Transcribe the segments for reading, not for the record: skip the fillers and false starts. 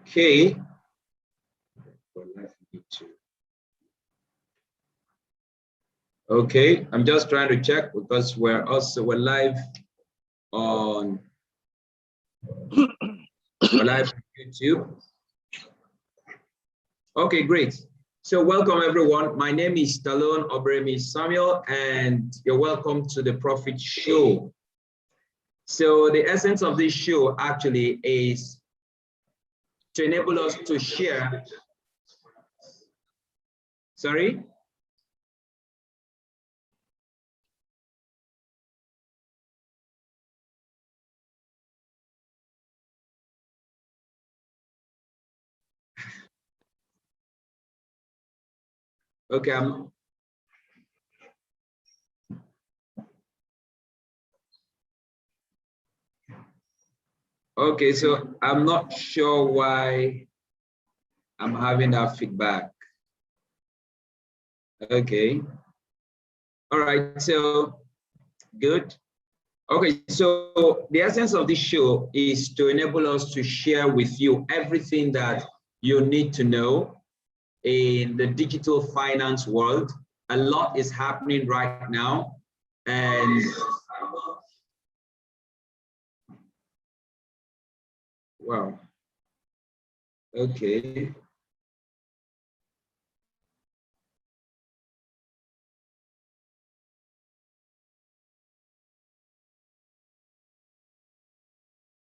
Okay. Okay, I'm just trying to check because we're live on YouTube. Okay, great. So welcome everyone. My name is Stallone-Obaraemi Samuel, and you're welcome to the Profit Show. So the essence of this show actually is to enable us to share. Sorry? Okay, okay, so I'm not sure why I'm having that feedback. Okay. All right, so good. Okay, so the essence of this show is to enable us to share with you everything that you need to know in the digital finance world. A lot is happening right now, and wow, okay.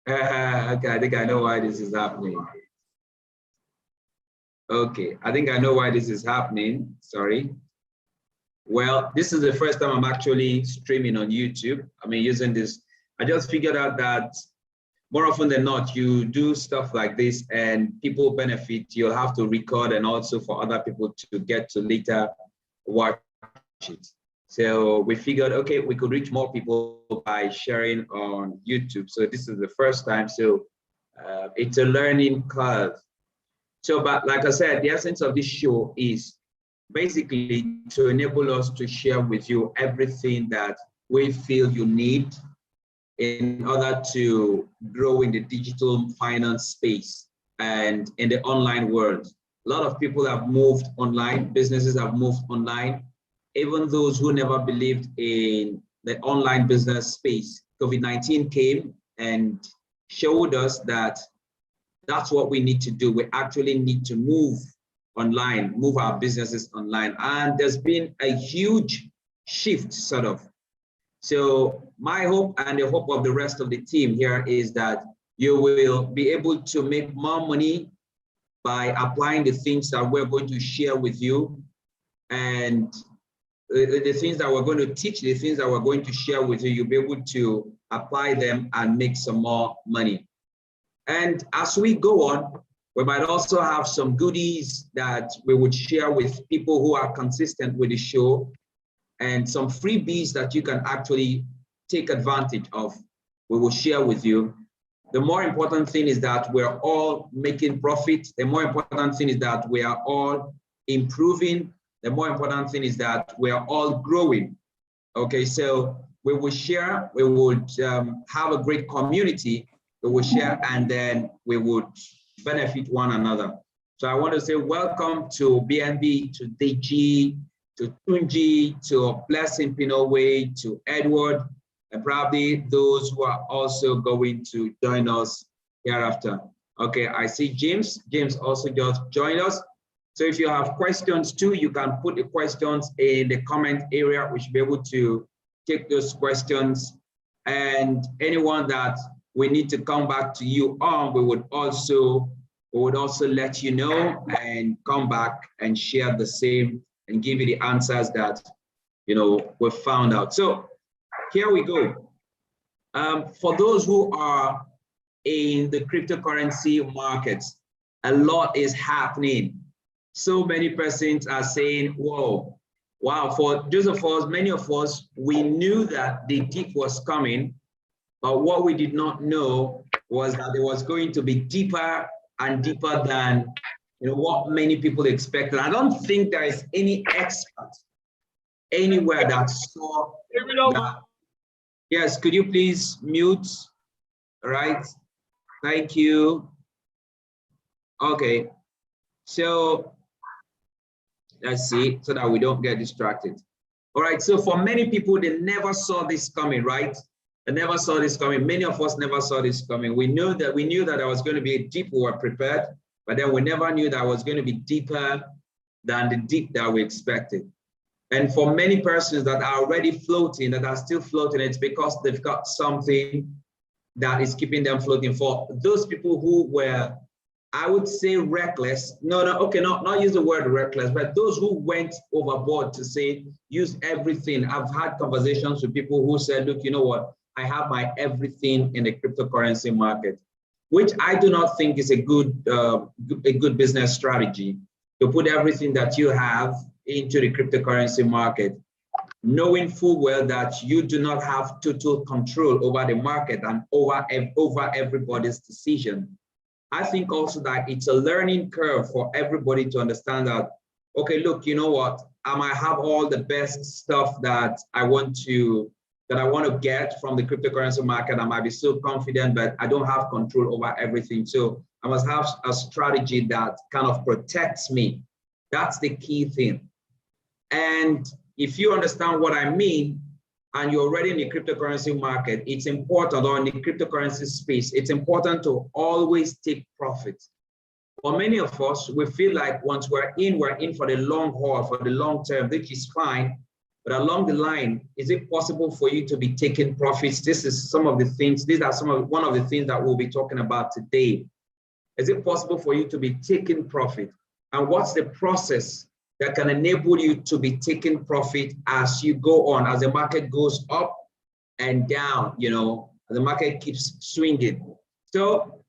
Okay, I think I know why this is happening. Okay, I think I know why this is happening. Sorry. Well, this is the first time I'm actually streaming on YouTube. I mean, using this, I just figured out that more often than not, you do stuff like this and people benefit. You'll have to record and also for other people to get to later watch it. So we figured, okay, we could reach more people by sharing on YouTube. So this is the first time. So it's a learning curve. So, but like I said, the essence of this show is basically to enable us to share with you everything that we feel you need in order to grow in the digital finance space and in the online world. A lot of people have moved online, businesses have moved online, even those who never believed in the online business space. COVID-19 came and showed us that that's what we need to do. We actually need to move online, move our businesses online. And there's been a huge shift sort of. So my hope and the hope of the rest of the team here is that you will be able to make more money by applying the things that we're going to share with you, and the things that we're going to teach, the things that we're going to share with you, you'll be able to apply them and make some more money. And as we go on, we might also have some goodies that we would share with people who are consistent with the show, and some freebies that you can actually take advantage of, we will share with you. The more important thing is that we're all making profit. The more important thing is that we are all improving. The more important thing is that we are all growing. Okay, so we will share, we would have a great community, we will share, and then we would benefit one another. So I want to say welcome to BNB, to DG, to Tunji, to Blessing Pinoway, to Edward, and probably those who are also going to join us hereafter. Okay, I see James. James also just joined us. So if you have questions too, you can put the questions in the comment area. We should be able to take those questions. And anyone that we need to come back to you on, we would also let you know and come back and share the same and give you the answers that we've found out. So here we go. For those who are in the cryptocurrency markets, a lot is happening. So many persons are saying, whoa, wow. For those of us, many of us, we knew that the dip was coming, but what we did not know was that it was going to be deeper and deeper than what many people expected. I don't think there is any expert anywhere that saw that. Yes, could you please mute? All right, thank you. Okay, so let's see, so that we don't get distracted. All right, so for many people, they never saw this coming, right? They never saw this coming. Many of us never saw this coming. We knew that there was going to be a dip, we were prepared, but then we never knew that it was going to be deeper than the dip that we expected. And for many persons that are already floating, that are still floating, it's because they've got something that is keeping them floating. For those people who were, I would say, reckless. Not use the word reckless, but those who went overboard to say, use everything. I've had conversations with people who said, look, you know what? I have my everything in the cryptocurrency market, which I do not think is a good business strategy, to put everything that you have into the cryptocurrency market, knowing full well that you do not have total control over the market and over everybody's decision. I think also that it's a learning curve for everybody to understand that, okay, look, you know what? I might have all the best stuff that I want to get from the cryptocurrency market. I might be so confident, but I don't have control over everything. So I must have a strategy that kind of protects me. That's the key thing. And if you understand what I mean, and you're already in the cryptocurrency market, it's important, or in the cryptocurrency space, it's important to always take profit. For many of us, we feel like once we're in for the long haul, for the long term, which is fine. But along the line, is it possible for you to be taking profits? This is one of the things that we'll be talking about today. Is it possible for you to be taking profit? And what's the process that can enable you to be taking profit as you go on, as the market goes up and down, the market keeps swinging. So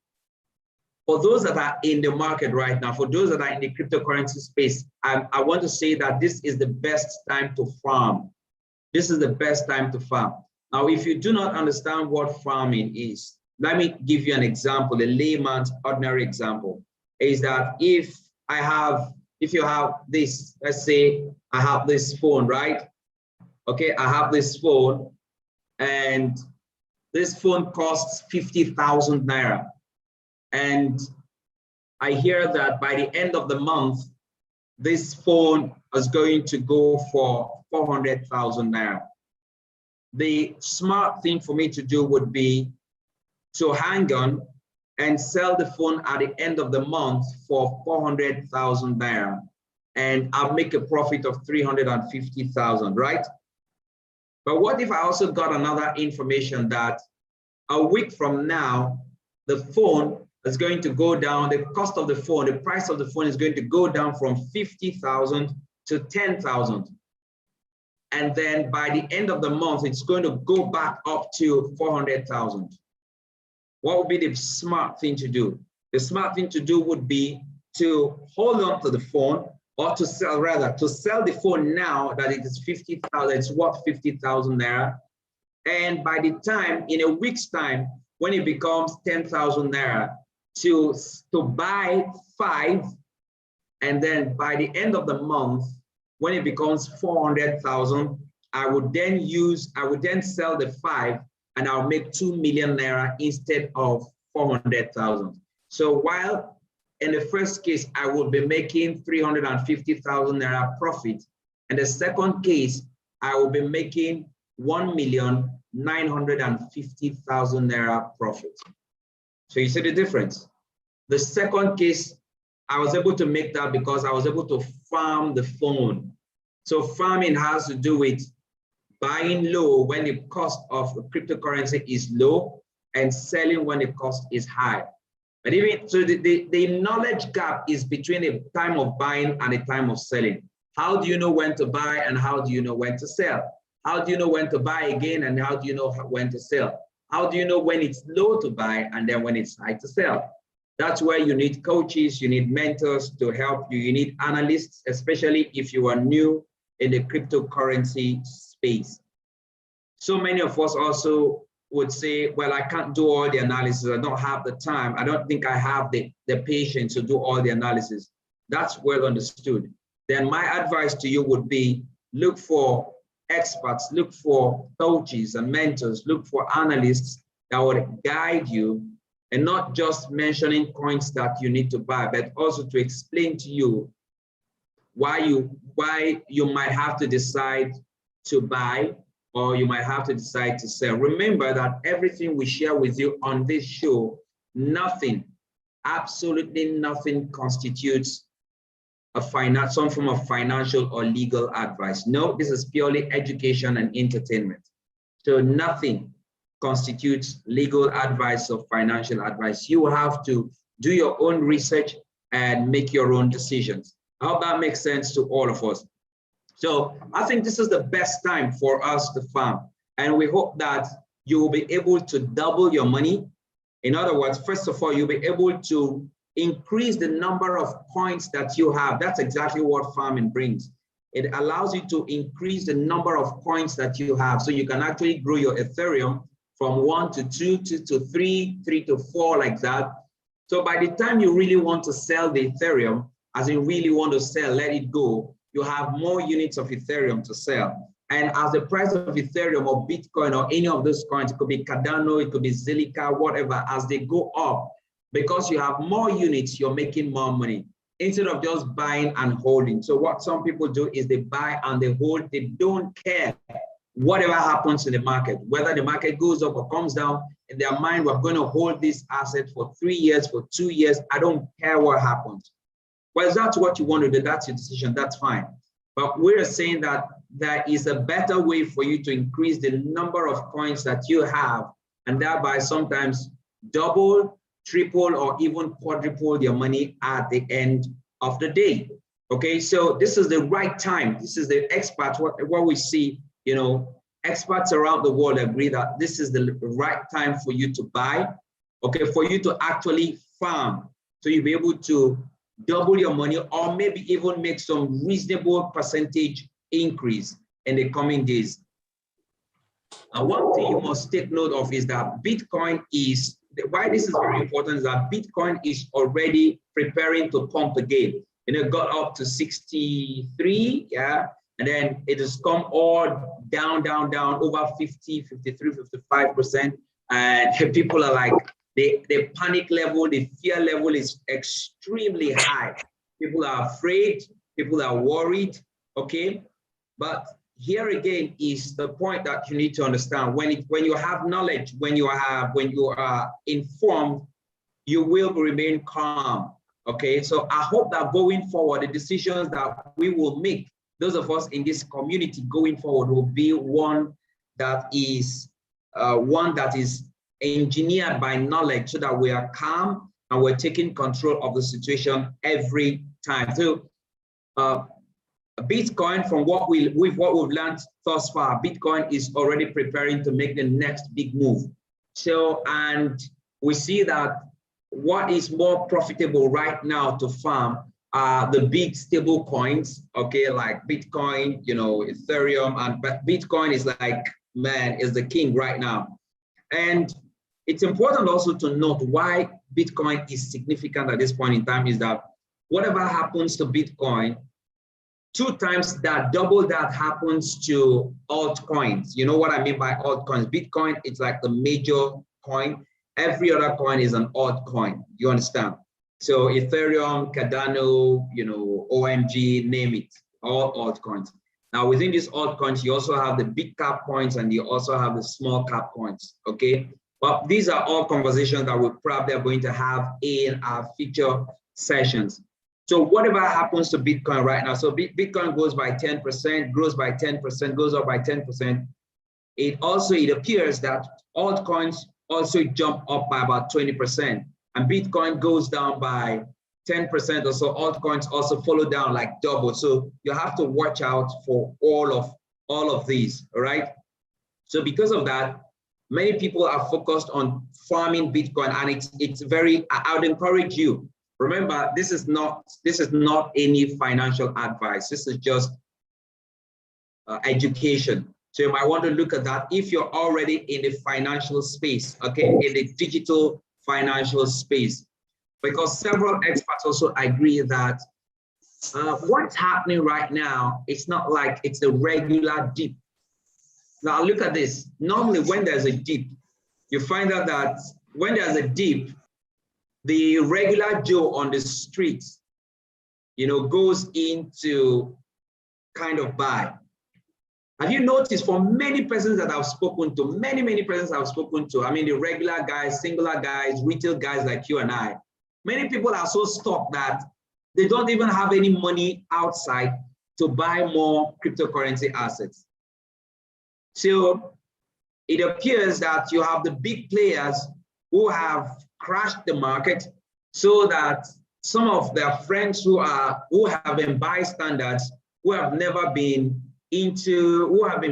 for those that are in the market right now, for those that are in the cryptocurrency space, I want to say that this is the best time to farm. This is the best time to farm. Now, if you do not understand what farming is, let me give you an example, a layman's ordinary example, is that if you have this, let's say I have this phone, right? Okay, I have this phone, and this phone costs 50,000 naira. And I hear that by the end of the month, this phone is going to go for 400,000 naira. The smart thing for me to do would be to hang on and sell the phone at the end of the month for 400,000 naira, and I'll make a profit of 350,000, right? But what if I also got another information that a week from now, the phone is going to go down, the cost of the phone, the price of the phone is going to go down from 50,000 to 10,000. And then by the end of the month, it's going to go back up to 400,000. What would be the smart thing to do? The smart thing to do would be to hold on to the phone, or to sell the phone now that it is 50,000, it's worth 50,000 naira. And by the time, in a week's time, when it becomes 10,000 naira, to buy 5, and then by the end of the month, when it becomes 400,000, I would then sell the 5, and I'll make 2 million naira instead of 400,000. So while in the first case, I will be making 350,000 naira profit, in the second case, I will be making 1,950,000 naira profit. So you see the difference. The second case, I was able to make that because I was able to farm the phone. So farming has to do with buying low when the cost of cryptocurrency is low, and selling when the cost is high. But even so, the knowledge gap is between the time of buying and the time of selling. How do you know when to buy, and how do you know when to sell? How do you know when to buy again, and how do you know when to sell? How do you know when it's low to buy and then when it's high to sell? That's where you need coaches, you need mentors to help you, you need analysts, especially if you are new in the cryptocurrency space. So many of us also would say, well, I can't do all the analysis. I don't have the time. I don't think I have the patience to do all the analysis. That's well understood. Then my advice to you would be, look for experts, look for coaches and mentors, look for analysts that would guide you and not just mentioning coins that you need to buy, but also to explain to you why you might have to decide to buy or you might have to decide to sell. Remember that everything we share with you on this show, nothing, absolutely nothing constitutes some form of financial or legal advice. No, this is purely education and entertainment. So nothing constitutes legal advice or financial advice. You have to do your own research and make your own decisions. I hope that makes sense to all of us. So I think this is the best time for us to farm. And we hope that you will be able to double your money. In other words, first of all, you'll be able to increase the number of coins that you have. That's exactly what farming brings. It allows you to increase the number of coins that you have. So you can actually grow your Ethereum from 1 to 2 to 3, 3 to 4, like that. So by the time you really want to sell the Ethereum, as in really want to sell, let it go, you have more units of Ethereum to sell. And as the price of Ethereum or Bitcoin or any of those coins, it could be Cardano, it could be Zilliqa, whatever, as they go up, because you have more units, you're making more money instead of just buying and holding. So what some people do is they buy and they hold. They don't care whatever happens in the market, whether the market goes up or comes down. In their mind, we're going to hold this asset for 3 years, for 2 years. I don't care what happens. Well, if that's what you want to do, that's your decision, that's fine. But we're saying that there is a better way for you to increase the number of coins that you have, and thereby sometimes double, triple, or even quadruple your money at the end of the day. Okay, so this is the right time. This is the experts, what we see, you know, experts around the world agree that this is the right time for you to buy, okay, for you to actually farm. So you'll be able to double your money or maybe even make some reasonable percentage increase in the coming days. And one thing you must take note of is that Bitcoin is, why this is very important is that Bitcoin is already preparing to pump again. You know, it got up to 63, yeah, and then it has come all down, over 50, 53, 55%. And people are like, the panic level, the fear level is extremely high. People are afraid, people are worried, okay? But here again is the point that you need to understand. When you have knowledge, when you are informed, you will remain calm, okay? So I hope that going forward, the decisions that we will make, those of us in this community going forward, will be one that is engineered by knowledge, so that we are calm and we're taking control of the situation every time. So Bitcoin, from what we've learned thus far, Bitcoin is already preparing to make the next big move. So, and we see that what is more profitable right now to farm are the big stable coins, okay, like Bitcoin, you know, Ethereum, but Bitcoin is like, man, is the king right now. And it's important also to note why Bitcoin is significant at this point in time is that whatever happens to Bitcoin, 2 times that, double that happens to altcoins. You know what I mean by altcoins? Bitcoin, it's like the major coin. Every other coin is an altcoin. You understand? So Ethereum, Cardano, you know, OMG, name it, all altcoins. Now within these altcoins, you also have the big cap coins and you also have the small cap coins, okay? But these are all conversations that we probably are going to have in our future sessions. So whatever happens to Bitcoin right now, so Bitcoin goes by 10%, grows by 10%, goes up by 10%. It appears that altcoins also jump up by about 20%, and Bitcoin goes down by 10% or so. Altcoins also follow down like double. So you have to watch out for all of these, all right? So because of that, many people are focused on farming Bitcoin, and it's very, I would encourage you. Remember, this is not any financial advice. This is just education. So you might want to look at that if you're already in the financial space, okay, in the digital financial space, because several experts also agree that what's happening right now, it's not like it's a regular dip. Now look at this. Normally when there's a dip, you find out that when there's a dip, the regular Joe on the streets, you know, goes into kind of buy. Have you noticed for many persons that I've spoken to, many persons I've spoken to, I mean, the regular guys, singular guys, retail guys like you and I, many people are so stuck that they don't even have any money outside to buy more cryptocurrency assets. So it appears that you have the big players who have crashed the market so that some of their friends who have been bystanders, who have been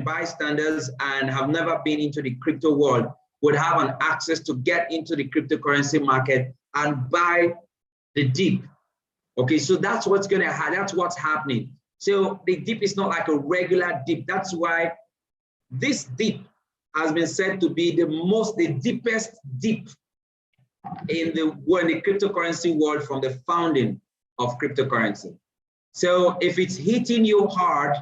bystanders and have never been into the crypto world, would have an access to get into the cryptocurrency market and buy the dip. Okay, so that's what's happening. So the dip is not like a regular dip. That's why this dip has been said to be the deepest dip in the cryptocurrency world from the founding of cryptocurrency. So if it's hitting you hard,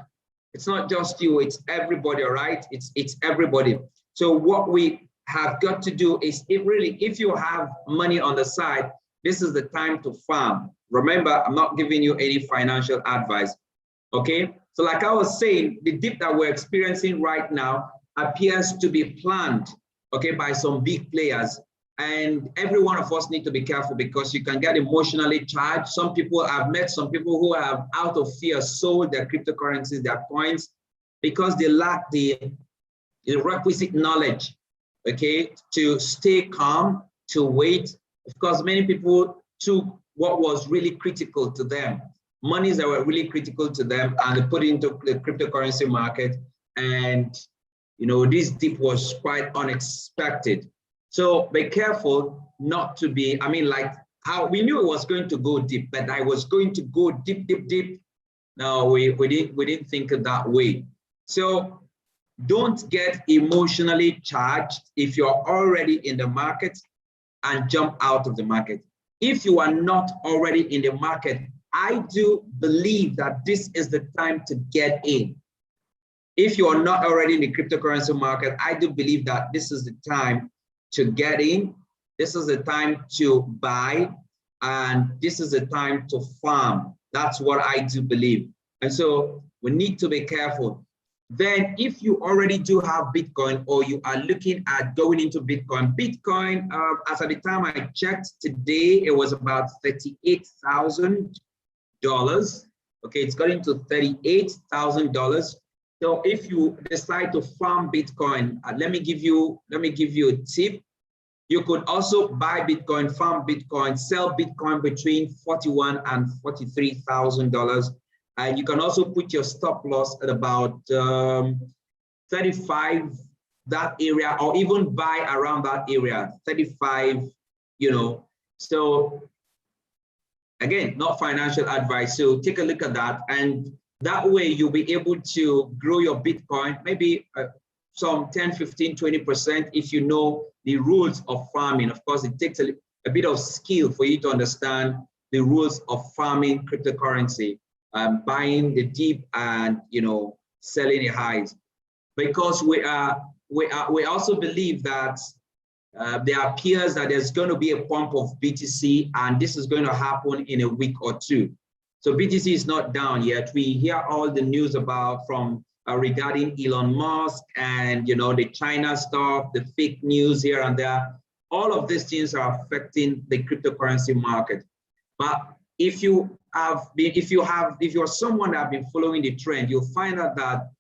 it's not just you, it's everybody, all right? It's everybody. So what we have got to do is, if you have money on the side, this is the time to farm. Remember, I'm not giving you any financial advice, okay? So like I was saying, the dip that we're experiencing right now appears to be planned, okay, by some big players. And every one of us need to be careful because you can get emotionally charged. I've met some people who have, out of fear, sold their cryptocurrencies, their coins, because they lack the requisite knowledge, okay, to stay calm, to wait. Of course, many people took what was really critical to them, monies that were really critical to them, and they put it into the cryptocurrency market. And, you know, this dip was quite unexpected. So be careful not to be, I mean, like how we knew it was going to go deep, but I was going to go deep. No, we didn't think it that way. So don't get emotionally charged if you're already in the market and jump out of the market. If you are not already in the market, I do believe that this is the time to get in. If you are not already in the cryptocurrency market, I do believe that this is the time to get in. This is the time to buy, and this is the time to farm. That's what I do believe. And so we need to be careful. Then if you already do have Bitcoin, or you are looking at going into Bitcoin, as at the time I checked today, it was about $38,000. Okay, it's got into $38,000. So if you decide to farm Bitcoin, let me give you a tip. You could also buy Bitcoin, farm Bitcoin, sell Bitcoin between $41,000 and $43,000. And you can also put your stop loss at about 35, that area, or even buy around that area, 35, you know. So again, not financial advice. So take a look at that. And that way you'll be able to grow your Bitcoin, maybe some 10, 15, 20% if you know the rules of farming. Of course, it takes a bit of skill for you to understand the rules of farming cryptocurrency, buying the dip and, you know, selling the highs. Because we also believe that there appears that there's going to be a pump of BTC, and this is going to happen in a week or two. So BTC is not down yet. We hear all the news regarding Elon Musk and, you know, the China stuff, the fake news here and there. All of these things are affecting the cryptocurrency market. But if you're someone that has been following the trend, you'll find out that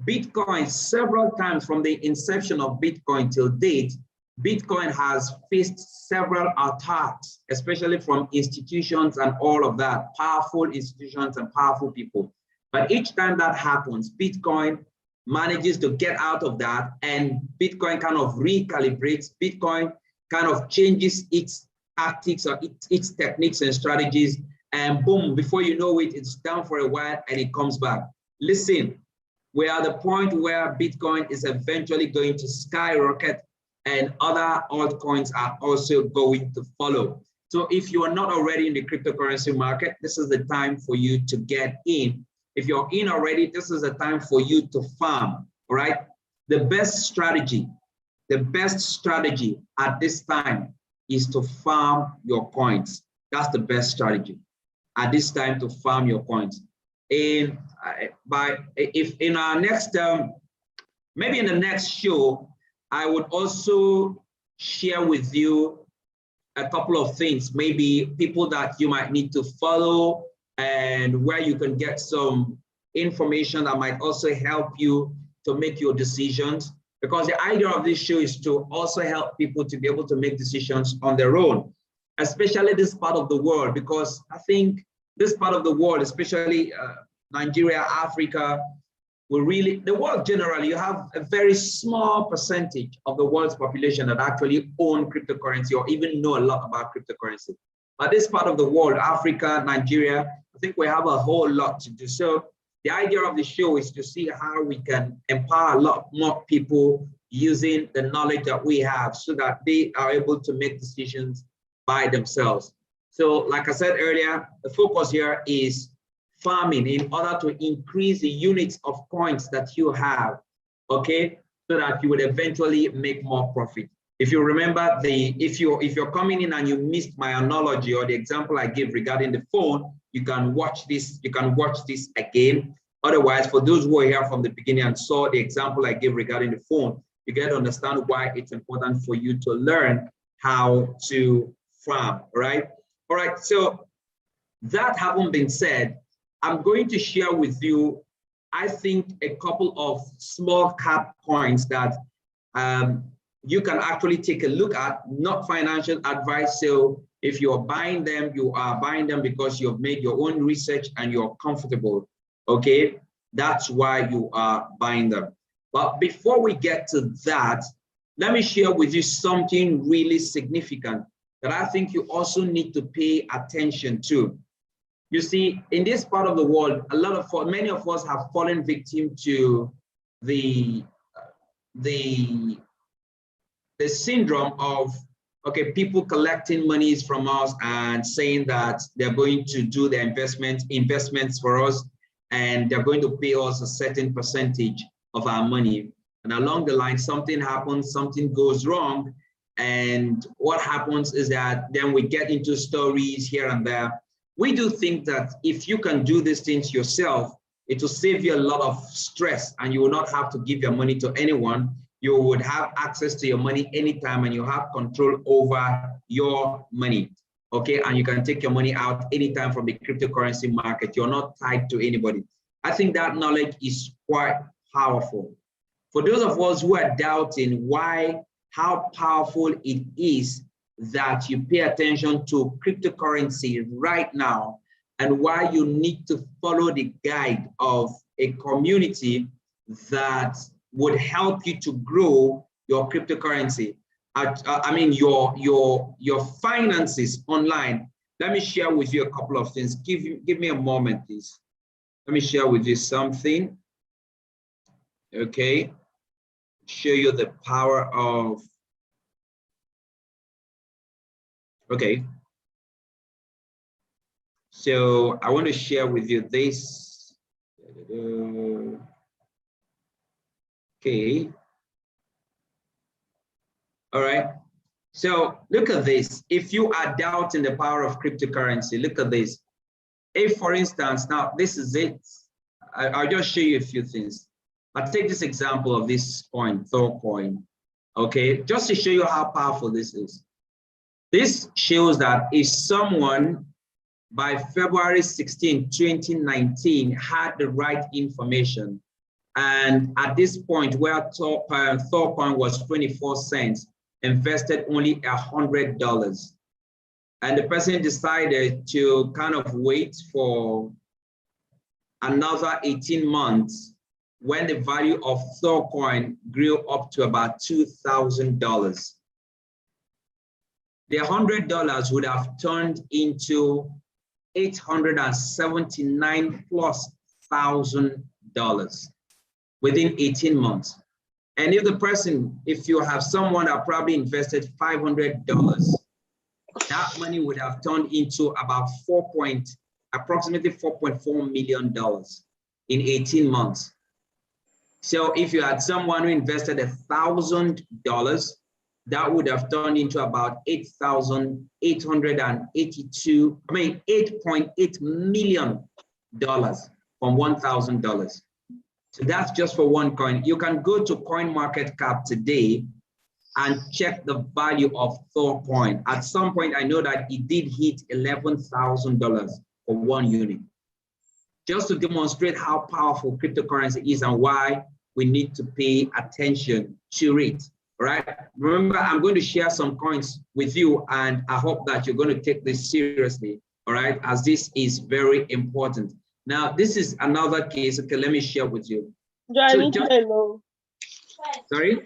Bitcoin, several times from the inception of Bitcoin till date, Bitcoin has faced several attacks, especially from institutions and all of that, powerful institutions and powerful people. But each time that happens, Bitcoin manages to get out of that, and Bitcoin kind of recalibrates. Bitcoin kind of changes its tactics or its techniques and strategies, and boom, before you know it, it's down for a while and it comes back. Listen, we're at the point where Bitcoin is eventually going to skyrocket, and other altcoins are also going to follow. So if you are not already in the cryptocurrency market, this is the time for you to get in. If you're in already, this is the time for you to farm, all right? The best strategy at this time, is to farm your coins. That's the best strategy at this time, to farm your coins. If in our next, maybe in the next show, I would also share with you a couple of things, maybe people that you might need to follow and where you can get some information that might also help you to make your decisions. Because the idea of this show is to also help people to be able to make decisions on their own, especially this part of the world, because I think this part of the world, especially Nigeria, Africa, the world generally, you have a very small percentage of the world's population that actually own cryptocurrency or even know a lot about cryptocurrency. But this part of the world, Africa, Nigeria, I think we have a whole lot to do. So the idea of the show is to see how we can empower a lot more people using the knowledge that we have so that they are able to make decisions by themselves. So like I said earlier, the focus here is farming in order to increase the units of coins that you have, okay, so that you would eventually make more profit. If you remember, if you're coming in and you missed my analogy or the example I gave regarding the phone, you can watch this again. Otherwise, for those who are here from the beginning and saw the example I gave regarding the phone, you get to understand why it's important for you to learn how to farm, right? All right, so that having been said, I'm going to share with you, I think, a couple of small cap coins that you can actually take a look at, not financial advice. So if you're buying them, you are buying them because you've made your own research and you're comfortable, okay? That's why you are buying them. But before we get to that, let me share with you something really significant that I think you also need to pay attention to. You see, in this part of the world, many of us have fallen victim to the syndrome of, okay, people collecting monies from us and saying that they're going to do the investments for us, and they're going to pay us a certain percentage of our money. And along the line, something happens, something goes wrong. And what happens is that then we get into stories here and there. We do think that if you can do these things yourself, it will save you a lot of stress and you will not have to give your money to anyone. You would have access to your money anytime and you have control over your money, okay? And you can take your money out anytime from the cryptocurrency market. You're not tied to anybody. I think that knowledge is quite powerful. For those of us who are doubting how powerful it is that you pay attention to cryptocurrency right now and why you need to follow the guide of a community that would help you to grow your cryptocurrency. I mean, your finances online. Let me share with you a couple of things. Give me a moment, please. Let me share with you something. Okay. Show you the power of, okay. So I want to share with you this. Okay. All right. So look at this. If you are doubting the power of cryptocurrency, look at this. If, for instance, now this is it. I'll just show you a few things. I'll take this example of this coin, Thor coin. Okay, just to show you how powerful this is. This shows that if someone by February 16, 2019 had the right information, and at this point where Thor coin was 24 cents, invested only $100, and the person decided to kind of wait for another 18 months when the value of Thor coin grew up to about $2,000. The $100 would have turned into $879,000+ within 18 months. And if you have someone that probably invested $500, that money would have turned into about approximately $4.4 million in 18 months. So if you had someone who invested $1,000 that would have turned into about $8.8 million from $1,000. So that's just for one coin. You can go to CoinMarketCap today and check the value of Thor coin. At some point, I know that it did hit $11,000 for one unit. Just to demonstrate how powerful cryptocurrency is and why we need to pay attention to it. All right. Remember, I'm going to share some coins with you, and I hope that you're going to take this seriously. All right, as this is very important. Now, this is another case. Okay, let me share with you. Sorry.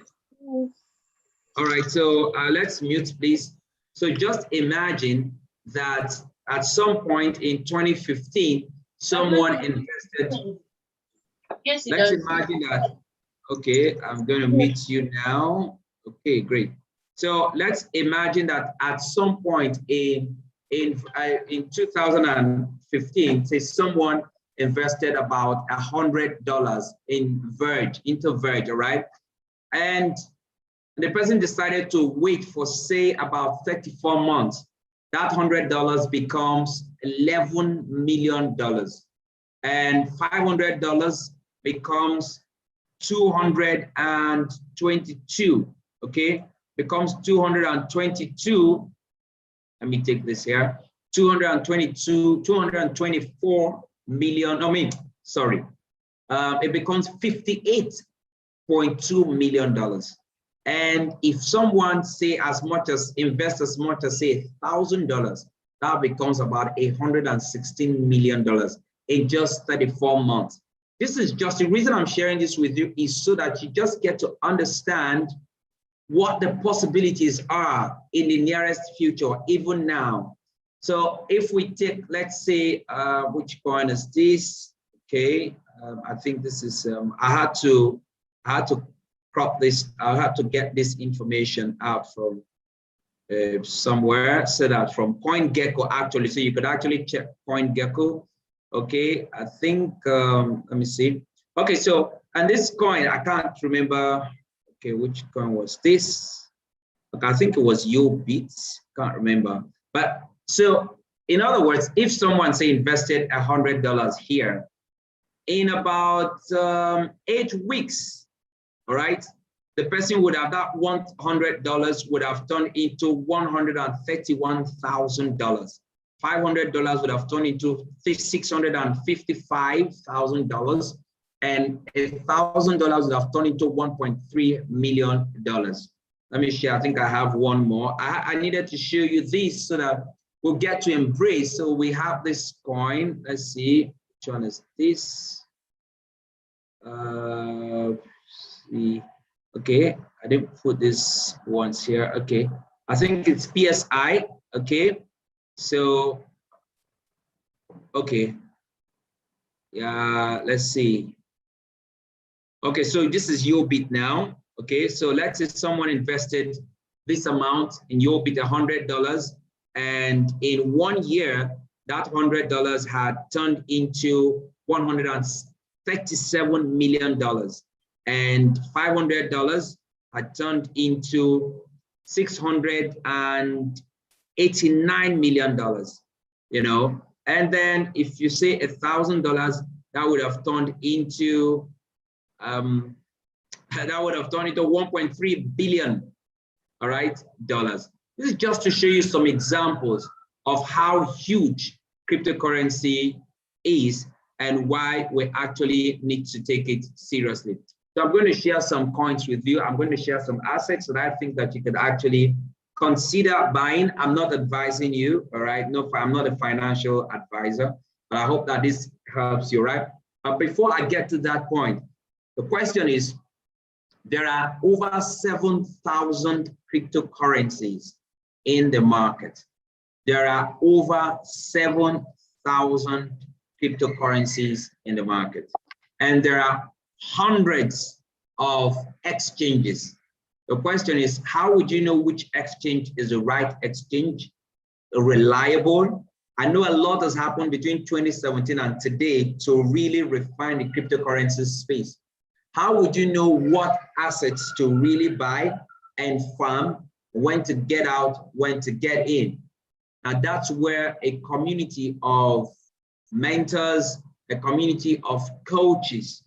All right, so let's mute, please. So just imagine that at some point in 2015, someone invested. Yes, let's imagine that. Okay, I'm going to mute you now. Okay, great. So let's imagine that at some point in 2015, say someone invested about $100 into Verge, all right? And the person decided to wait for, say, about 34 months. That $100 becomes $11 million. And $500 becomes 222, okay? Becomes 222. Let me take this here. 224 million, it becomes $58.2 million. And if someone invests as much as say $1,000, that becomes about $116 million in just 34 months. This is just the reason I'm sharing this with you, is so that you just get to understand what the possibilities are in the nearest future, even now. So if we take, let's say, which coin is this? Okay, I think this is, I had to crop this. I had to get this information out from somewhere, so that from CoinGecko actually, so you could actually check CoinGecko. Okay, I think, let me see. Okay, so, and this coin, I can't remember, okay, which coin was this? Okay, I think it was YoBit, can't remember. But so, in other words, if someone say invested $100 here, in about 8 weeks, all right, the person would have that $100 would have turned into $131,000. $500 would have turned into $655,000, and $1,000 would have turned into $1.3 million. Let me share. I think I have one more. I needed to show you this so that we'll get to embrace. So we have this coin. Let's see, which one is this? See. Okay, I didn't put this once here. Okay, I think it's PSI. Okay, so, okay, yeah, let's see. Okay, so this is YoBit now. Okay, so let's say someone invested this amount in YoBit, $100, and in 1 year, that $100 had turned into $137 million, and $500 had turned into $689 million, you know. And then if you say $1,000, that would have turned into $1.3 billion, all right, dollars. This is just to show you some examples of how huge cryptocurrency is and why we actually need to take it seriously. So I'm going to share some coins with you. I'm going to share some assets that I think that you could actually consider buying. I'm not advising you, all right? No, I'm not a financial advisor, but I hope that this helps you, right? But before I get to that point, the question is, there are over 7,000 cryptocurrencies in the market. There are over 7,000 cryptocurrencies in the market. And there are hundreds of exchanges. The question is, how would you know which exchange is the right exchange, reliable? I know a lot has happened between 2017 and today to really refine the cryptocurrency space. How would you know what assets to really buy and farm when to get out, when to get in. And that's where a community of mentors, a community of coaches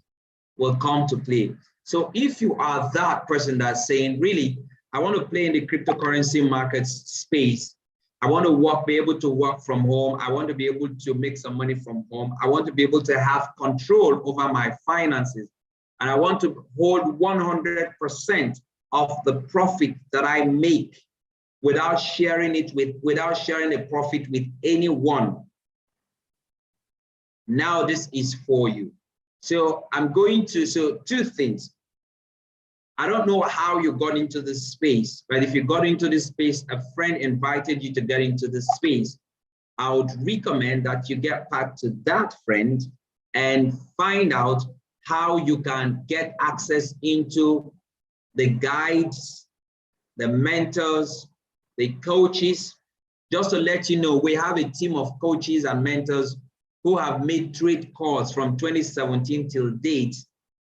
will come to play. So if you are that person that's saying, really, I want to play in the cryptocurrency markets space, I want to be able to work from home, I want to be able to make some money from home, I want to be able to have control over my finances, and I want to hold 100% of the profit that I make without sharing the profit with anyone. Now this is for you. So two things. I don't know how you got into this space, but if you got into this space, a friend invited you to get into this space, I would recommend that you get back to that friend and find out how you can get access into the guides, the mentors, the coaches. Just to let you know, we have a team of coaches and mentors who have made trade calls from 2017 till date.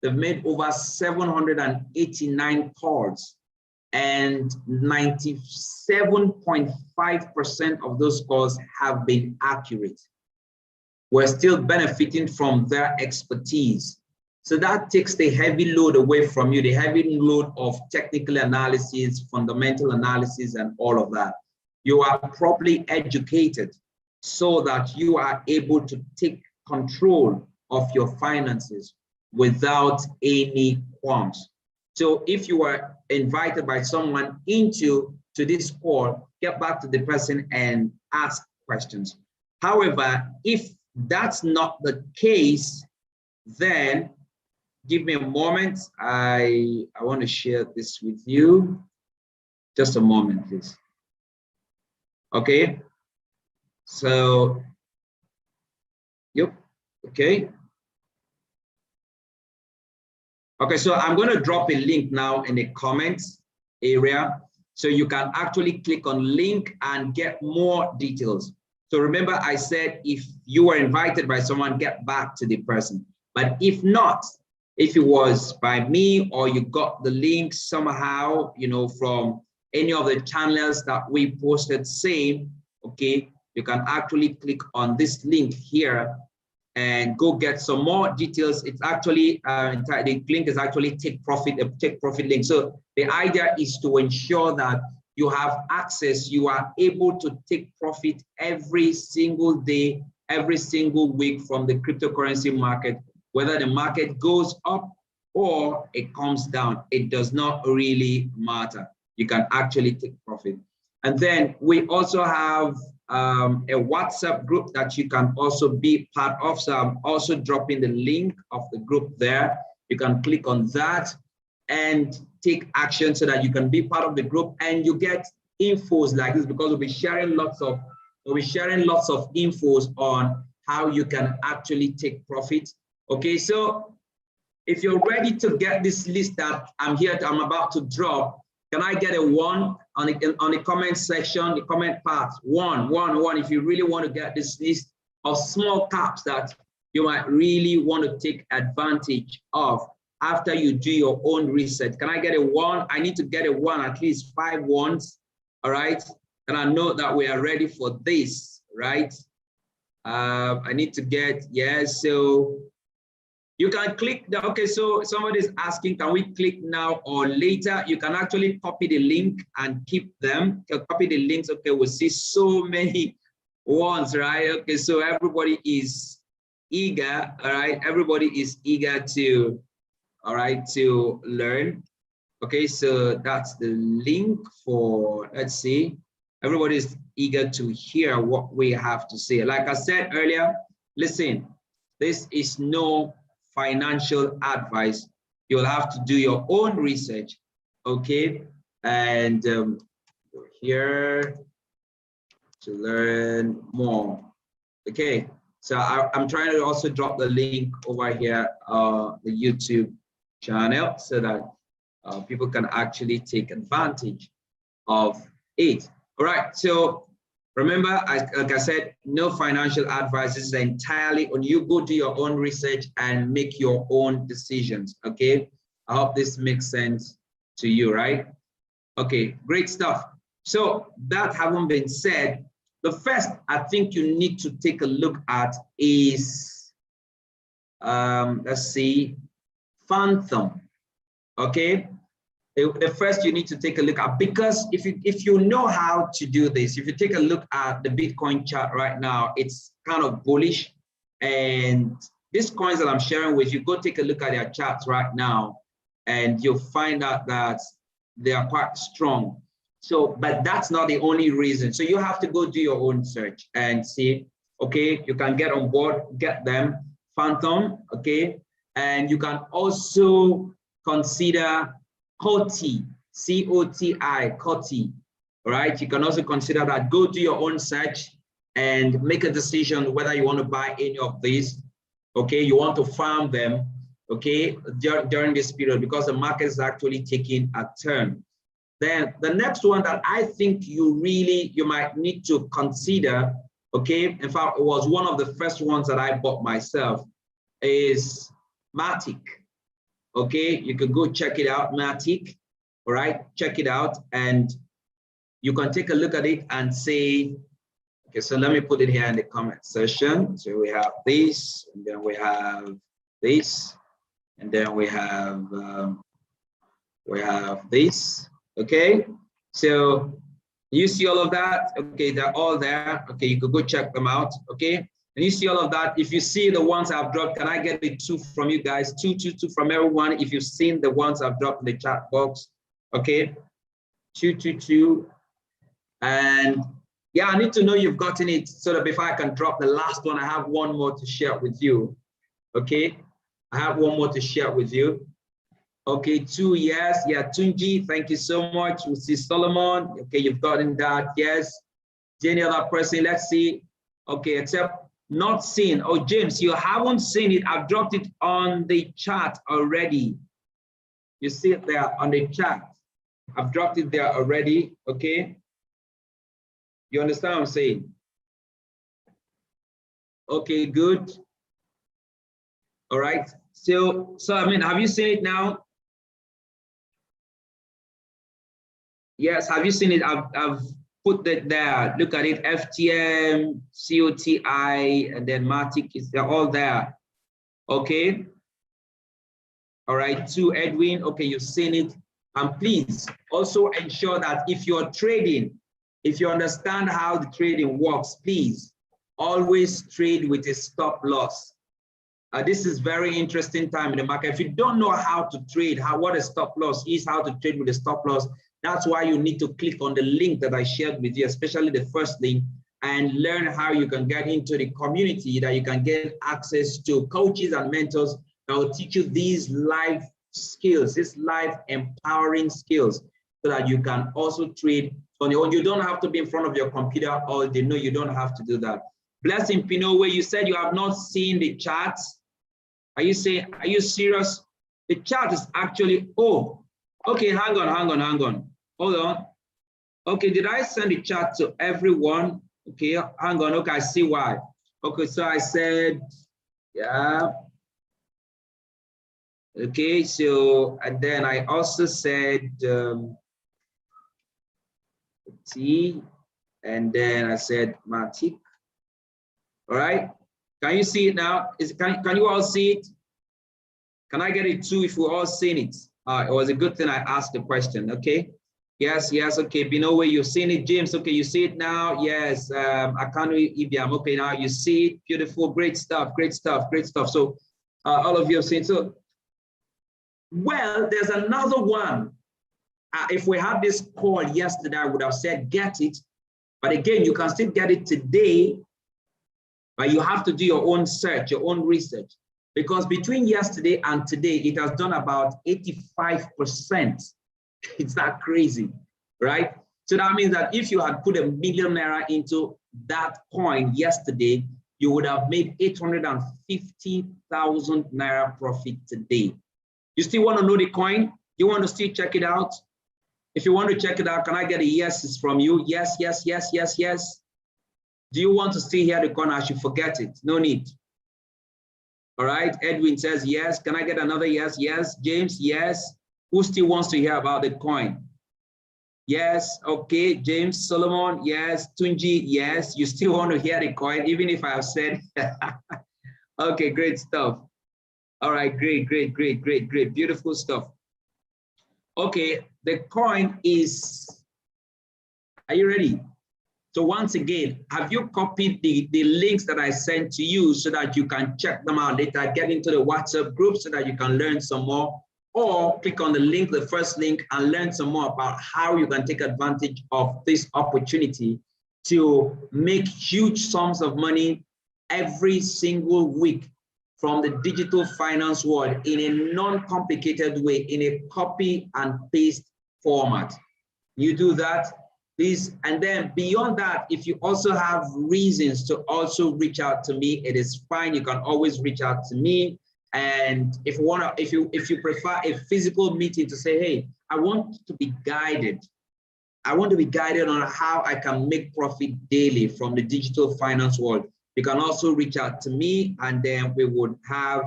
They've made over 789 calls, and 97.5% of those calls have been accurate. We're still benefiting from their expertise. So that takes the heavy load away from you, the heavy load of technical analysis, fundamental analysis, and all of that. You are properly educated so that you are able to take control of your finances without any qualms. So if you are invited by someone into this call, get back to the person and ask questions. However, if that's not the case, then give me a moment. I want to share this with you. Just a moment, please. Okay. So, yep. Okay. Okay, so I'm going to drop a link now in the comments area, so you can actually click on link and get more details. So remember, I said if you were invited by someone, get back to the person. But if not, if it was by me or you got the link somehow, you know, from any of the channels that we posted, same, okay, you can actually click on this link here and go get some more details. It's actually the link is actually take profit link. So the idea is to ensure that you have access, you are able to take profit every single day, every single week from the cryptocurrency market, whether the market goes up or it comes down. It does not really matter. You can actually take profit. And then we also have a WhatsApp group that you can also be part of. So I'm also dropping the link of the group there. You can click on that and take action so that you can be part of the group and you get infos like this, because we'll be sharing lots of infos on how you can actually take profit. Okay, so if you're ready to get this list that I'm about to drop, can I get a 1 on the comment section, the comment part? One, if you really want to get this list of small caps that you might really want to take advantage of after you do your own research. Can I get a 1? I need to get a 1, at least 5 ones, all right? And I know that we are ready for this, right? I need to get, yes, so you can click the, okay, so somebody's asking, can we click now or later? You can actually copy the link and keep them. You can copy the links. Okay, we'll see so many ones, right? Okay, so everybody is eager, all right? Everybody is eager to, all right, to learn. Okay, so that's the link for, let's see. Everybody is eager to hear what we have to say. Like I said earlier, listen, this is no financial advice. You'll have to do your own research, okay? And here to learn more. Okay, so I'm trying to also drop the link over here, the YouTube channel, so that people can actually take advantage of it. All right, so remember, like I said, no financial advice. This is entirely on you. Go do your own research and make your own decisions, okay? I hope this makes sense to you, right? Okay, great stuff. So that having been said, the first I think you need to take a look at is, let's see, Phantom. Okay, the first you need to take a look at, because if you know how to do this, if you take a look at the Bitcoin chart right now, it's kind of bullish. And these coins that I'm sharing with you, go take a look at their charts right now, and you'll find out that they are quite strong. So, but that's not the only reason. So you have to go do your own search and see, okay, you can get on board, get them, Phantom, okay? And you can also consider COTI, C-O-T-I, COTI, all right? You can also consider that. Go do your own search and make a decision whether you want to buy any of these, okay? You want to farm them, okay, during this period, because the market is actually taking a turn. Then the next one that I think you might need to consider, okay, in fact, it was one of the first ones that I bought myself, is Matic. Okay, you can go check it out, Matic. All right, check it out, and you can take a look at it and say, okay, so let me put it here in the comment section. So we have this, and then we have this, and then we have this. Okay, so you see all of that. Okay, they're all there. Okay, you could go check them out. Okay, and you see all of that. If you see the ones I've dropped, can I get the 2 from you guys? 2 from everyone. If you've seen the ones I've dropped in the chat box. Okay, 2. And yeah, I need to know you've gotten it, so that before I can drop the last one, I have one more to share with you. Okay, I have one more to share with you. Okay, 2, yes, yeah, Tunji, thank you so much. We see Solomon. Okay, you've gotten that, yes. Any other person? Let's see. Okay, except not seen. Oh, James, you haven't seen it. I've dropped it on the chat already. You see it there on the chat. I've dropped it there already. Okay. You understand what I'm saying? Okay, good. All right. So I mean, have you seen it now? Yes, have you seen it? I've put that there. Look at it. FTM, COTI, and then Matic, they're all there. Okay. All right, 2, Edwin. Okay, you've seen it. And please also ensure that if you're trading, if you understand how the trading works, please always trade with a stop loss. This is very interesting time in the market. If you don't know how to trade, what a stop loss is, how to trade with a stop loss, that's why you need to click on the link that I shared with you, especially the first link, and learn how you can get into the community, that you can get access to coaches and mentors that will teach you these life skills, these life empowering skills, so that you can also trade on your own. You don't have to be in front of your computer all day. No, you don't have to do that. Blessing Pino, where you said you have not seen the charts. Are you serious? The chart is actually, oh, okay, hang on. Hold on. Okay, did I send the chart to everyone? Okay, hang on. Okay, I see why. Okay, so I said, yeah. Okay, so, and then I also said T, and then I said Matic. All right, can you see it now? Can you all see it? Can I get it too if we're all seeing it? It was a good thing I asked the question. Okay. Yes. Okay. Binowe, you've seen it. James, okay, you see it now. Yes. Akanu Ibiam, okay, now you see it. Beautiful. Great stuff. So all of you have seen. So, well, there's another one. If we had this call yesterday, I would have said get it. But again, you can still get it today. But you have to do your own search, your own research. Because between yesterday and today, it has done about 85%. It's that crazy, right? So that means that if you had put ₦1 million into that coin yesterday, you would have made 850,000 naira profit today. You still want to know the coin? You want to still check it out? If you want to check it out, can I get a yeses from you? Yes. Do you want to still hear the coin? I should forget it. No need. All right, Edwin says yes. Can I get another yes? Yes. James, yes. Who still wants to hear about the coin? Yes, okay. James Solomon, yes. Tunji, yes. You still want to hear the coin, even if I have said. Okay, great stuff. All right, great. Beautiful stuff. Okay, the coin is, are you ready? So once again, have you copied the links that I sent to you so that you can check them out later, get into the WhatsApp group so that you can learn some more, or click on the link, the first link, and learn some more about how you can take advantage of this opportunity to make huge sums of money every single week from the digital finance world in a non-complicated way, in a copy and paste format. You do that, please. And then beyond that, if you also have reasons to also reach out to me, it is fine. You can always reach out to me. And if you prefer a physical meeting to say, hey, I want to be guided. I want to be guided on how I can make profit daily from the digital finance world. You can also reach out to me, and then we would have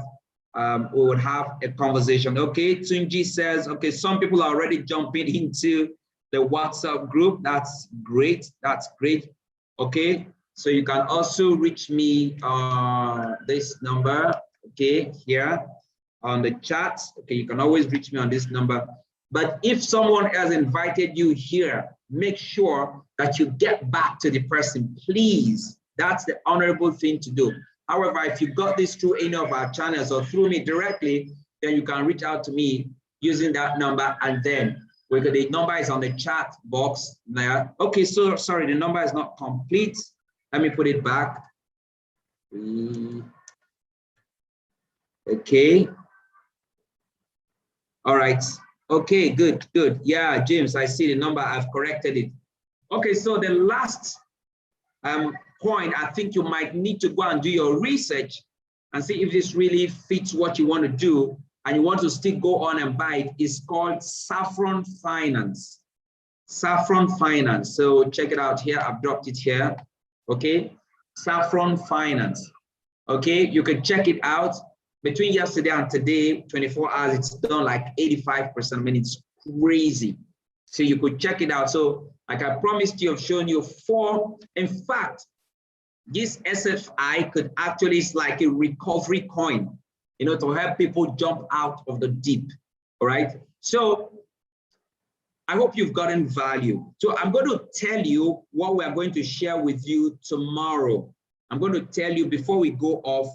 a conversation. Okay, Tunji says, okay, some people are already jumping into the WhatsApp group. That's great. Okay, so you can also reach me on this number, okay, here on the chat. Okay, you can always reach me on this number. But if someone has invited you here, make sure that you get back to the person, please. That's the honorable thing to do. However, if you got this through any of our channels or through me directly, then you can reach out to me using that number, and then the number is on the chat box there. Okay, so sorry, the number is not complete. Let me put it back. Okay. All right. Okay, good. Yeah, James, I see the number. I've corrected it. Okay, so the last point, I think you might need to go and do your research and see if this really fits what you want to do, and you want to still go on and buy it, is called Saffron Finance. Saffron Finance. So check it out here. I've dropped it here. Okay. Saffron Finance. Okay. You can check it out. Between yesterday and today, 24 hours, it's done like 85%. I mean, it's crazy. So you could check it out. So like I promised you, I've shown you 4. In fact, this SFI could actually, it's like a recovery coin, you know, to help people jump out of the deep. All right. So I hope you've gotten value. So I'm going to tell you what we are going to share with you tomorrow. I'm going to tell you before we go off.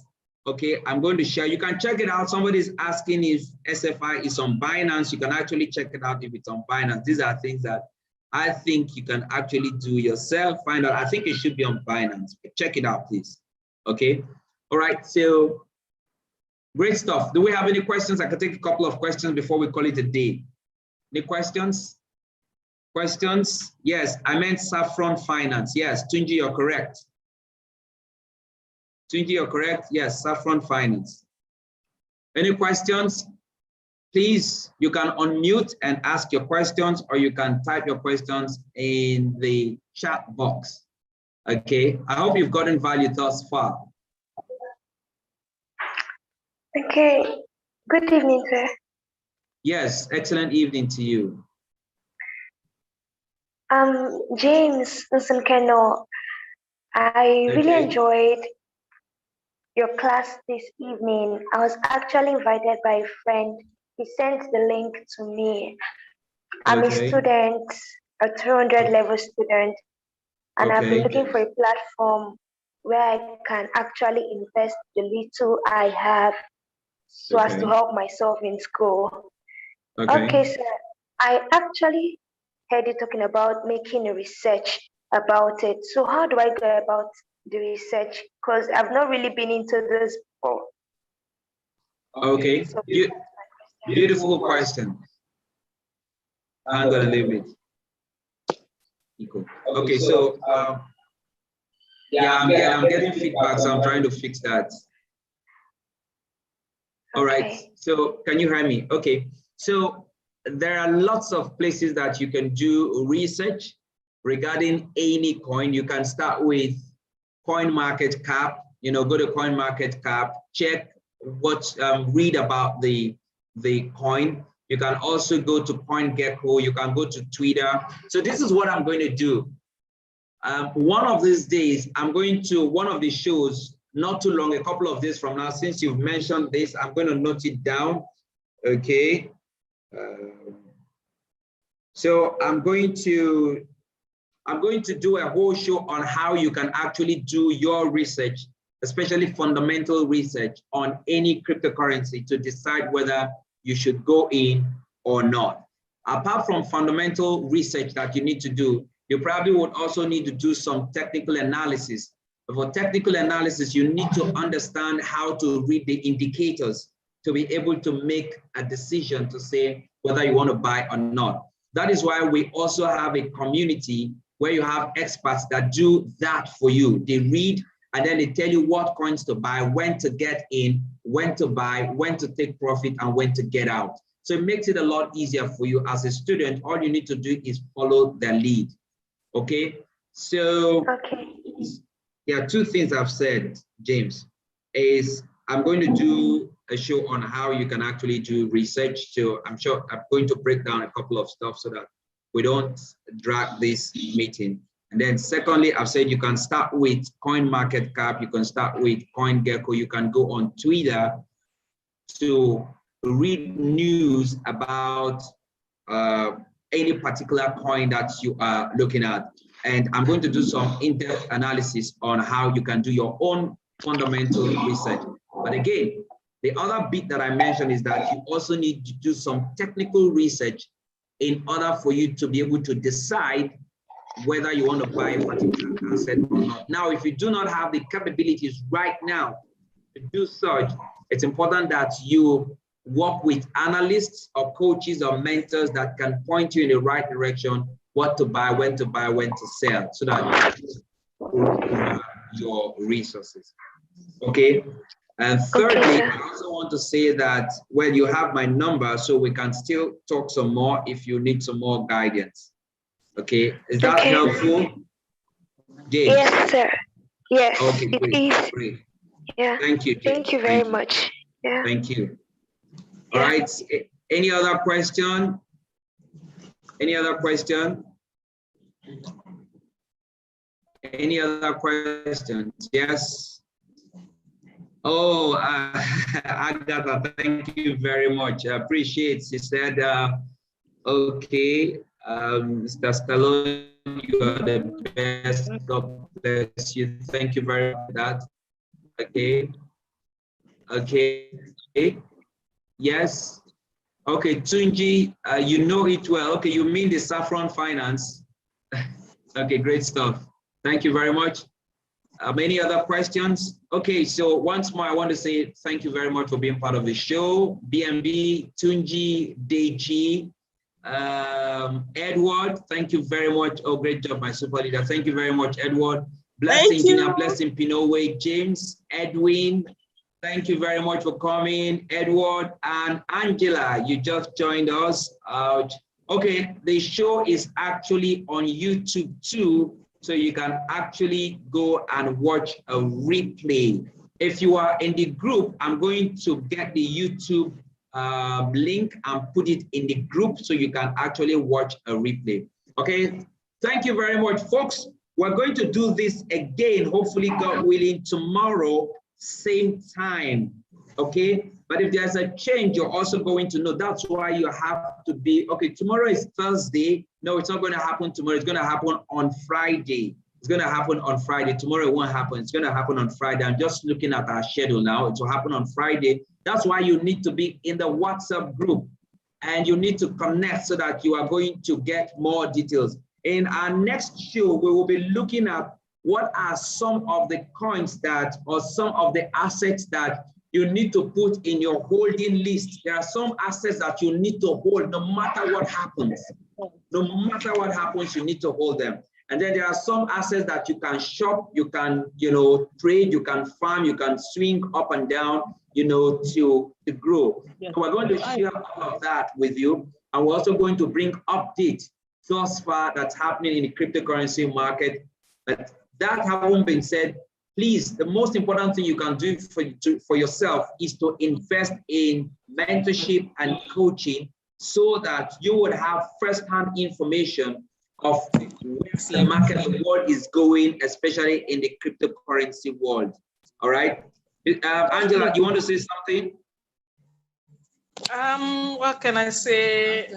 Okay, I'm going to share. You can check it out. Somebody's asking if SFI is on Binance. You can actually check it out if it's on Binance. These are things that I think you can actually do yourself. Find out. I think it should be on Binance. Check it out, please. Okay. All right. So great stuff. Do we have any questions? I can take a couple of questions before we call it a day. Any questions? Questions? Yes, I meant Saffron Finance. Yes, Tunji, you're correct. Tunji, you're correct. Yes, Saffron Finance. Any questions? Please, you can unmute and ask your questions, or you can type your questions in the chat box. Okay, I hope you've gotten value thus far. Okay, good evening, sir. Yes, excellent evening to you. James Nsunkeno, I really enjoyed your class this evening. I was actually invited by a friend. He sent the link to me. I'm a student, a 200 level student, and I've been looking for a platform where I can actually invest the little I have so as to help myself in school. Okay, sir. I actually heard you talking about making a research about it. So how do I go about the research? Because I've not really been into this before. Okay, so beautiful question. I'm gonna leave it. Okay, so yeah, I'm getting feedback, so I'm trying to fix that. All right, so can you hear me? Okay, so there are lots of places that you can do research regarding any coin. You can start with CoinMarketCap, you know, go to CoinMarketCap, check what, read about the coin. You can also go to CoinGecko. You can go to Twitter. So this is what I'm going to do. One of these days, I'm going to one of the shows, not too long, a couple of days from now, since you've mentioned this, I'm going to note it down. Okay. So I'm going to do a whole show on how you can actually do your research, especially fundamental research on any cryptocurrency to decide whether you should go in or not. Apart from fundamental research that you need to do, you probably would also need to do some technical analysis. For technical analysis, you need to understand how to read the indicators to be able to make a decision to say whether you want to buy or not. That is why we also have a community where you have experts that do that for you. They read and then they tell you what coins to buy, when to get in, when to buy, when to take profit, and when to get out. So it makes it a lot easier for you as a student. All you need to do is follow the lead. Okay, so there are two things I've said, James, is I'm going to do a show on how you can actually do research. So I'm sure I'm going to break down a couple of stuff so that we don't drag this meeting. And then secondly, I've said you can start with CoinMarketCap, you can start with CoinGecko, you can go on Twitter to read news about any particular coin that you are looking at. And I'm going to do some in-depth analysis on how you can do your own fundamental research. But again, the other bit that I mentioned is that you also need to do some technical research in order for you to be able to decide whether you want to buy a particular asset or not. Now, if you do not have the capabilities right now to do such, it's important that you work with analysts or coaches or mentors that can point you in the right direction, what to buy, when to sell, so that you have your resources. Okay. And thirdly, I also want to say that, well, you have my number, so we can still talk some more if you need some more guidance. Okay, is that helpful, James? Yes, sir. Yes, okay, it great, is. Great. Yeah. Thank you, James. Thank you very much. Yeah. Thank you. All right. Any other question? Any other question? Any other questions? Yes. Oh, Agatha, thank you very much. I appreciate it. She said, okay, Mr. Stallone, you are the best. God bless you. Thank you very much for that. Okay. Okay. Yes. Okay, Tunji, you know it well. Okay, you mean the Saffron Finance. Okay, great stuff. Thank you very much. Any other questions? Okay, so once more, I want to say thank you very much for being part of the show. BNB, Tunji, Deji, Edward, thank you very much. Oh, great job, my super leader. Thank you very much, Edward. Blessing, Junior, Blessing, Pinowe, James, Edwin, thank you very much for coming. Edward and Angela, you just joined us. Okay, the show is actually on YouTube too, so you can actually go and watch a replay. If you are in the group, I'm going to get the YouTube link and put it in the group so you can actually watch a replay. Okay, thank you very much, folks. We're going to do this again, hopefully, God willing, tomorrow, same time. Okay, but if there's a change, you're also going to know. That's why you have to be, okay, tomorrow is Thursday. No, it's not going to happen tomorrow. It's going to happen on Friday. It's going to happen on Friday. Tomorrow it won't happen. It's going to happen on Friday. I'm just looking at our schedule now. It will happen on Friday. That's why you need to be in the WhatsApp group and you need to connect so that you are going to get more details. In our next show, we will be looking at what are some of the coins that, or some of the assets that you need to put in your holding list. There are some assets that you need to hold no matter what happens. No matter what happens, you need to hold them. And then there are some assets that you can shop, you can, trade, you can farm, you can swing up and down, to grow. Yes. So we're going to share all of that with you. And we're also going to bring updates thus far that's happening in the cryptocurrency market. But that having been said, please, the most important thing you can do for yourself is to invest in mentorship and coaching so that you would have first-hand information of where the market, the world is going, especially in the cryptocurrency world. All right. Angela, you want to say something? What can I say?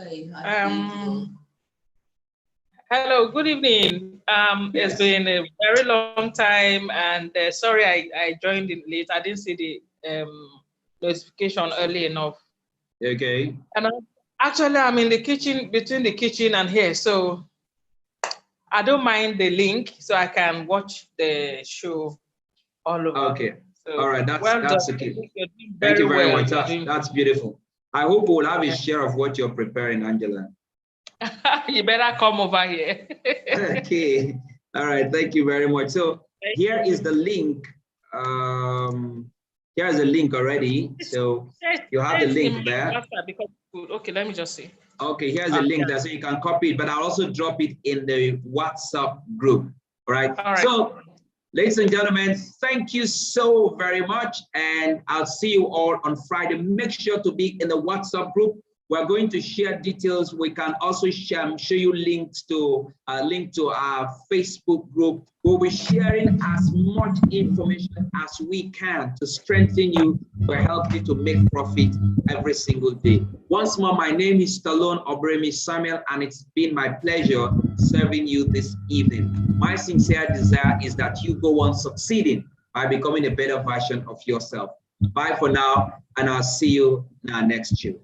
Hello, good evening. Yes. It's been a very long time, and sorry I joined in late. I didn't see the notification early enough. Okay. And actually, I'm in the kitchen, between the kitchen and here, so I don't mind the link, so I can watch the show all over. Okay. So, All right. That's okay. Thank you very much. That's beautiful. I hope we'll have a share of what you're preparing, Angela. You better come over here. Okay. All right. Thank you very much. So here is the link. Here is a link already. So you have the link there. Okay, let me just see. Okay, here's a link there, so you can copy it, but I'll also drop it in the WhatsApp group. All right. So, ladies and gentlemen, thank you so very much, and I'll see you all on Friday. Make sure to be in the WhatsApp group. We're going to share details. We can also show you links to link to our Facebook group. We'll be sharing as much information as we can to strengthen you, to help you to make profit every single day. Once more, my name is Stallone-Obaraemi Samuel, and it's been my pleasure serving you this evening. My sincere desire is that you go on succeeding by becoming a better version of yourself. Bye for now, and I'll see you in our next show.